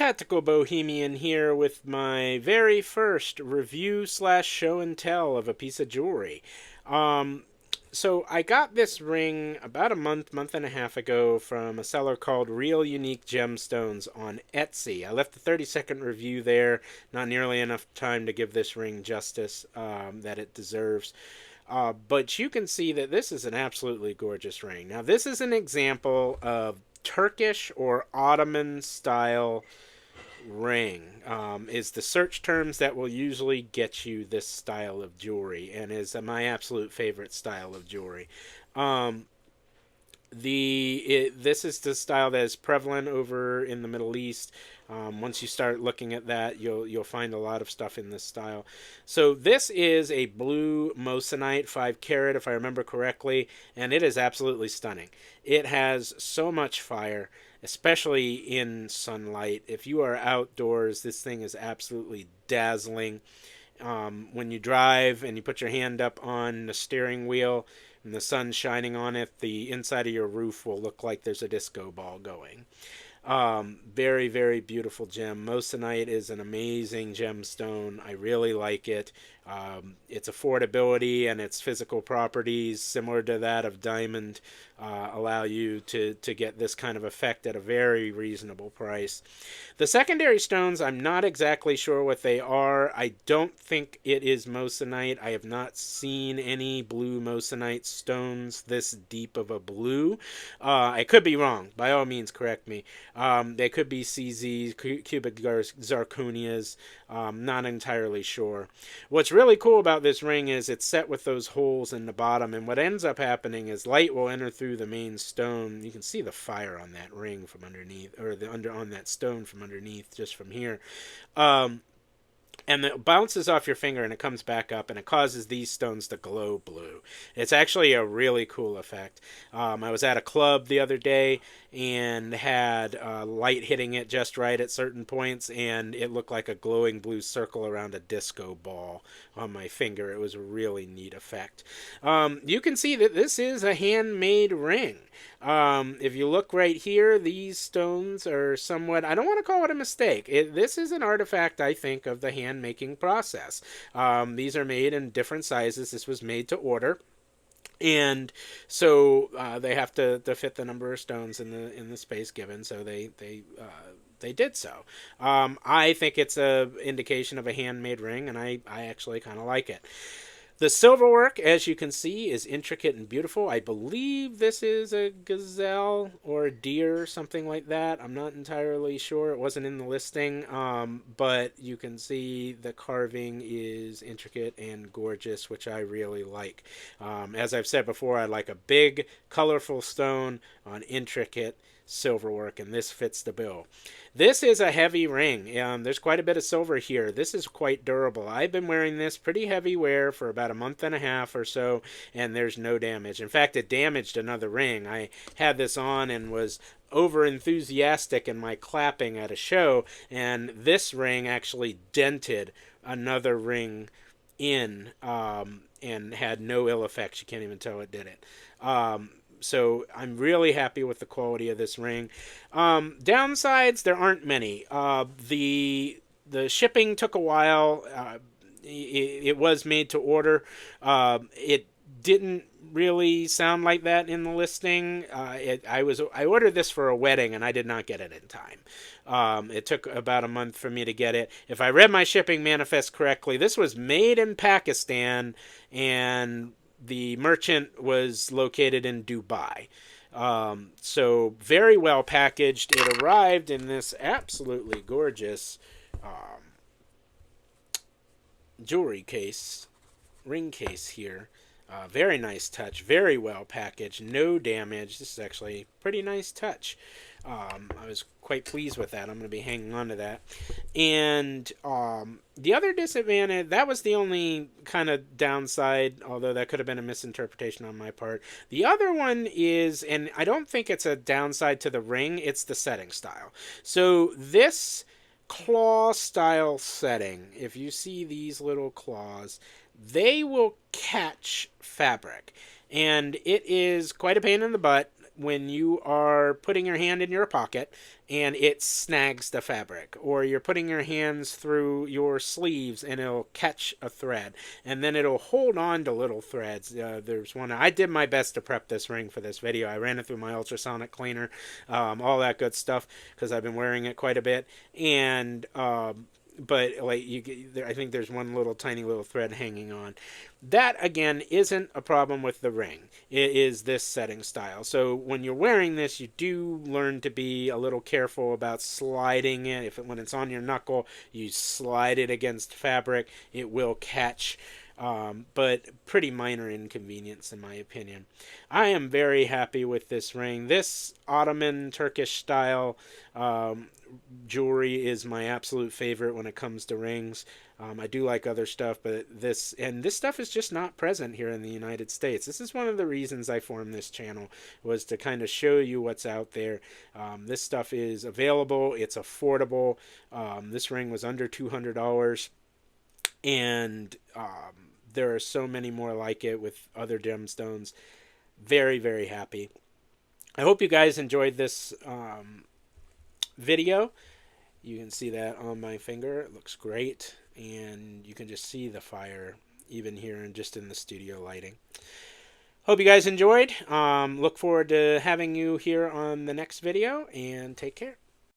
Tactical Bohemian here with my very first review slash show and tell of a piece of jewelry. Um, so I got this ring about a month and a half ago from a seller called Realuniquegemstones on Etsy. I left a 30-second review there, not nearly enough time to give this ring justice that it deserves. But you can see that this is an absolutely gorgeous ring. Now, this is an example of Turkish or Ottoman style ring, is the search terms that will usually get you this style of jewelry, and is my absolute favorite style of jewelry. Um, this is the style that is prevalent over in the Middle East. Once you start looking at that, you'll find a lot of stuff in this style. So this is a blue mosinite 5 carat, if I remember correctly, and it is absolutely stunning. It has so much fire, especially in sunlight. If you are outdoors, this thing is absolutely dazzling. When you drive and you put your hand up on the steering wheel and the sun's shining on it, the inside of your roof will look like there's a disco ball going. Very, very beautiful gem. Moissanite is an amazing gemstone. I really like it. Its affordability and its physical properties, similar to that of diamond, allow you to get this kind of effect at a very reasonable price. The secondary stones, I'm not exactly sure what they are. I don't think it is moissanite. I have not seen any blue moissanite stones this deep of a blue. I could be wrong. By all means, correct me. They could be CZs, cubic zirconias. Not entirely sure. What's really cool about this ring is it's set with those holes in the bottom, and what ends up happening is light will enter through the main stone. You can see the fire on that ring from underneath, or on that stone from underneath, just from here. And it bounces off your finger and it comes back up and it causes these stones to glow blue. It's actually a really cool effect. I was at a club the other day and had light hitting it just right at certain points, and it looked like a glowing blue circle around a disco ball on my finger. It was a really neat effect. You can see that this is a handmade ring. If you look right here, these stones are somewhat, I don't want to call it a mistake. This is an artifact, I think, of the hand making process. These are made in different sizes. This was made to order. And so they have to fit the number of stones in the space given. So they did so. I think it's a indication of a handmade ring, and I actually kind of like it. The silverwork, as you can see, is intricate and beautiful. I believe this is a gazelle or a deer, something like that. I'm not entirely sure. It wasn't in the listing, but you can see the carving is intricate and gorgeous, which I really like. As I've said before, I like a big, colorful stone on intricate silverwork, and this fits the bill. This is a heavy ring. There's quite a bit of silver here. This is quite durable. I've been wearing this pretty heavy wear for about a month and a half or so, and there's no damage. In fact, it damaged another ring. I had this on and was over enthusiastic in my clapping at a show, and this ring actually dented another ring in, and had no ill effects. You can't even tell it did it. So I'm really happy with the quality of this ring. Downsides, there aren't many. The shipping took a while. It was made to order. It didn't really sound like that in the listing. I ordered this for a wedding and I did not get it in time. It took about a month for me to get it. If I read my shipping manifest correctly, this was made in Pakistan and the merchant was located in Dubai. So very well packaged. It arrived in this absolutely gorgeous jewelry case, ring case here. Very nice touch, very well packaged, no damage. This is actually a pretty nice touch. I was quite pleased with that. I'm going to be hanging on to that. And the other disadvantage, that was the only kind of downside, although that could have been a misinterpretation on my part. The other one is, and I don't think it's a downside to the ring, it's the setting style. So this claw style setting, if you see these little claws, they will catch fabric, and it is quite a pain in the butt. when you are putting your hand in your pocket and it snags the fabric, or you're putting your hands through your sleeves and it'll catch a thread, and then it'll hold on to little threads. There's one, I did my best to prep this ring for this video. I ran it through my ultrasonic cleaner, all that good stuff, because I've been wearing it quite a bit. And but like I think there's one little tiny little thread hanging on. That again isn't a problem with the ring. It is this setting style. So when you're wearing this, you do learn to be a little careful about sliding it. When it's on your knuckle, you slide it against fabric, it will catch. But pretty minor inconvenience in my opinion. I am very happy with this ring. This Ottoman Turkish style jewelry is my absolute favorite when it comes to rings. I do like other stuff, but this stuff is just not present here in the United States. This is one of the reasons I formed this channel, was to kind of show you what's out there. This stuff is available. It's affordable. This ring was under $200, and there are so many more like it with other gemstones. Very, very happy. I hope you guys enjoyed this video. You can see that on my finger. It looks great, and you can just see the fire even here and just in the studio lighting. Hope you guys enjoyed. Look forward to having you here on the next video, and take care.